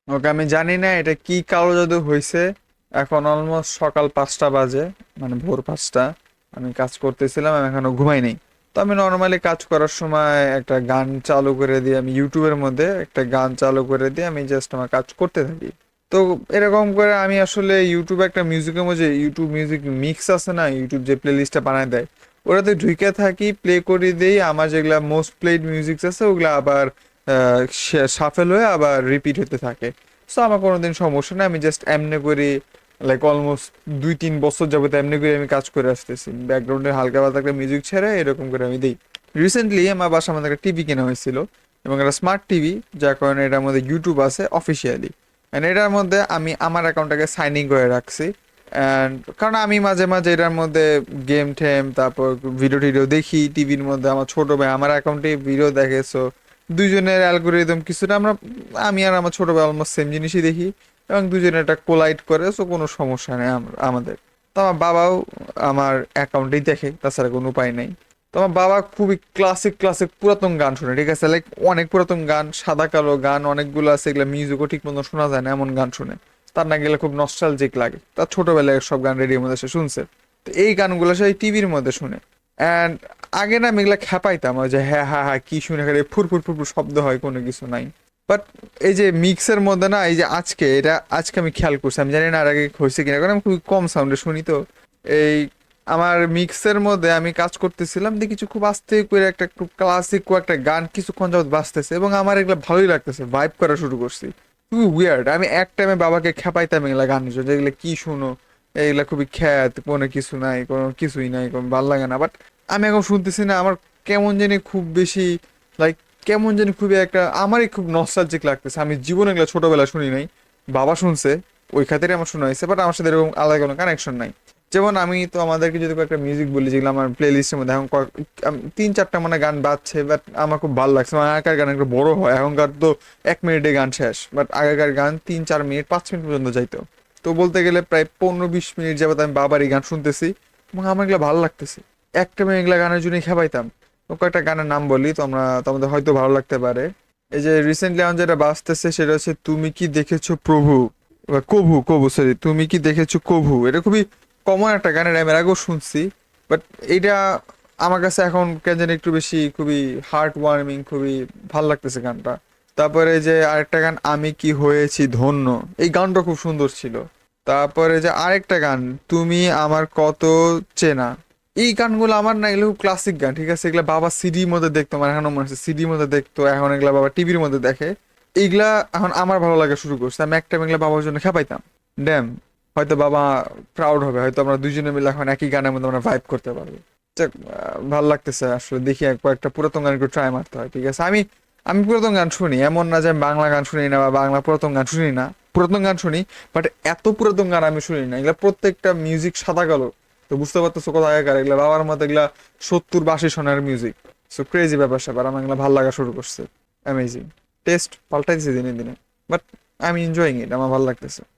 ওকে, আমি জানি না এটা কি কালো জাদু হয়েছে। এখন অলমোস্ট সকাল 5টা বাজে, মানে ভোর 5টা। আমি কাজ করতেছিলাম, আমি এখনো ঘুমাই নাই। তো আমি নর্মালি কাজ করার সময় একটা গান চালু করে দিয়ে, আমি ইউটিউবের মধ্যে একটা গান চালু করে দিয়ে আমি জাস্ট আমার কাজ করতে থাকি। তো এরকম করে আমি আসলে ইউটিউবে একটা মিউজিকের মধ্যে, ইউটিউব মিউজিক মিক্স আছে না, ইউটিউব যে প্লে লিস্টটা বানায় দেয়, ওটাতে ঢুকে থাকি, প্লে করে দিই। আমার যেগুলা মোস্ট প্লেড মিউজিক আছে ওগুলা আবার সাফেল হয়ে আবার রিপিট হতে থাকে। সো আমার কোনোদিন সমস্যা নেই, আমি জাস্ট এমনি করি। লাইক অলমোস্ট 2-3 বছর যাবত এমনি করে আমি কাজ করে আসতেছি, ব্যাকগ্রাউন্ডে হালকা পাতলা একটা মিউজিক ছেড়ে এরকম করে আমি দিই। রিসেন্টলি আমার বাসার মধ্যে একটা টিভি কেনা হয়েছিল, এবং একটা স্মার্ট টিভি, যার কারণে এটার মধ্যে ইউটিউব আছে অফিসিয়ালি। অ্যান্ড এটার মধ্যে আমি আমার অ্যাকাউন্টটাকে সাইন ইন করে রাখছি। অ্যান্ড কারণ আমি মাঝে মাঝে এটার মধ্যে গেম টেম, তারপর ভিডিও টিডিও দেখি টিভির মধ্যে। আমার ছোট ভাই আমার অ্যাকাউন্টে ভিডিও দেখে, সো দুইজনের অ্যালগোরিদম কিছুটা আমরা, আমি আর আমার ছোট ভাই অলমোস্ট সেম জিনিসই দেখি, এবং দুজনে এটা কোলাইড করে, সো কোনো সমস্যা নেই আমাদের। তো আমার বাবাও আমার অ্যাকাউন্টেই দেখে, তাছাড়া কোনো উপায় নেই। তো আমার বাবা খুবই ক্লাসিক ক্লাসিক পুরাতন গান শুনে, ঠিক আছে, লাইক অনেক পুরাতন গান, সাদা কালো গান অনেকগুলো আছে, এগুলো মিউজিকও ঠিক মতো শোনা যায় না এমন গান শুনে। তার না গেলে খুব নস্টালজিক লাগে, তার ছোটবেলায় সব গান রেডিওর মধ্যে সে শুনছে। তো এই গানগুলো সে টিভির মধ্যে শুনে। অ্যান্ড আগে না আমি এগুলা খেপাইতাম, ওই যে হ্যাঁ হ্যাঁ হ্যাঁ কি শুনে, খালি ফুর ফুর ফুর ফুর শব্দ হয়, কোনো কিছু নাই। বাট এই যে মিক্সের মধ্যে না, এই যে আজকে আমি খেয়াল করছি, আমি জানি না আর আগে হয়েছে কিনা, কারণ আমি খুবই কম সাউন্ডে শুনি তো। এই আমার মিক্সের মধ্যে আমি কাজ করতেছিলাম, দেখি কিছু খুব আস্তে করে একটা খুব ক্লাসিক একটা গান কিছুক্ষণ যাবত বাজতেছে, এবং আমার এগুলো ভালোই লাগতেছে, ভাইব করা শুরু করছি। খুবই উইয়ার্ড, আমি এক টাইমে বাবাকে খেপাইতাম এগুলা গানের জন্য, এগুলো কি শুনো, এইগুলা খুবই খ্যাত, কোনো কিছু নাই, কোনো কিছুই নাই, কোনো ভাল লাগে না। বাট আমি এখন শুনতেছি না, আমার কেমন জানি খুব বেশি, লাইক কেমন জানি খুবই একটা, আমারই খুব নস্টালজিক লাগতেছে। আমি জীবনে এগুলো ছোটবেলা শুনি নাই, বাবা শুনছে, ওই খাতিরে আমার শোনা হয়েছে, বাট আমার সাথে এরকম আলাদা কোনো কানেকশন নাই। যেমন আমি তো আমাদেরকে যদি একটা মিউজিক বলি, যেগুলো আমার প্লে লিস্টের মধ্যে এখন 3-4টা মানে গান বাজছে, বাট আমার খুব ভালো লাগছে। মানে আগেকার গান একটু বড় হয়, এখনকার তো 1 মিনিটে গান শেষ, বাট আগেকার গান 3-4 মিনিট 5 মিনিট পর্যন্ত যাইতো। তো বলতে গেলে প্রায় 15-20 মিনিট যাবত আমি বাবার এই গান শুনতেছি, এবং আমার এগুলো ভালো লাগতেছে। একটা আমি এগুলা গানের জন্যই খেপাইতাম। তো কয়েকটা গানের নাম বলি, তোমরা তোমাদের হয়তো ভালো লাগতে পারে। এই যে রিসেন্টলি আমার যেটা বাজতেছে সেটা হচ্ছে তুমি কি দেখেছো প্রভু, বা কভু, কভু সরি, তুমি কি দেখেছো কভু। এটা খুবই কমন একটা গানের, আমি এর আগেও শুনছি। বাট এইটা আমার কাছে এখন কেন জানি একটু বেশি খুবই হার্ট ওয়ার্মিং, খুবই ভাল লাগতেছে গানটা। তারপরে যে আরেকটা গান, আমি কি হয়েছি ধন্য, এই গানটা খুব সুন্দর ছিল। তারপরে যে আরেকটা গান, তুমি আমার কত চেনা, এই গানগুলো আমার না, এগুলো ক্লাসিক গান, ঠিক আছে, এগুলা বাবা সিডির মধ্যে দেখতো, আমার এখনো মনে আছে সিডির মধ্যে দেখতো, এখন এগুলা বাবা টিভির মধ্যে দেখে। এইগুলা এখন আমার ভালো লাগা শুরু করছে, আমি একটা এগুলা বাবার জন্য খেপাইতাম। ড্যাম, হয়তো বাবা প্রাউড হবে, হয়তো আমরা দুজনে মিলে এখন একই গানের মধ্যে আমরা ভাইব করতে পারবো। যাক, ভাল লাগতেছে আসলে, দেখি কয়েকটা পুরাতন গান একটু ট্রাই মারতে হয়, ঠিক আছে। আমি আমি পুরাতন গান শুনি, এমন না যে আমি বাংলা গান শুনি না বা বাংলা পুরাতন গান শুনি না, পুরাতন গান শুনি। বাট এত পুরাতন গান আমি শুনি না, এগুলা প্রত্যেকটা মিউজিক সাদা কালো। তো বুঝতে পারতেছো কোথায় আগেকার, এগুলা বাবার মতো এগুলা 70-82 সনের মিউজিক। সো ক্রেজি ব্যাপার স্যাপার, আমার এগুলা ভালো লাগা শুরু করছে। অ্যামেজিং, টেস্ট পাল্টাইছে দিনে দিনে। But I am enjoying it, আমার ভালো লাগতেছে।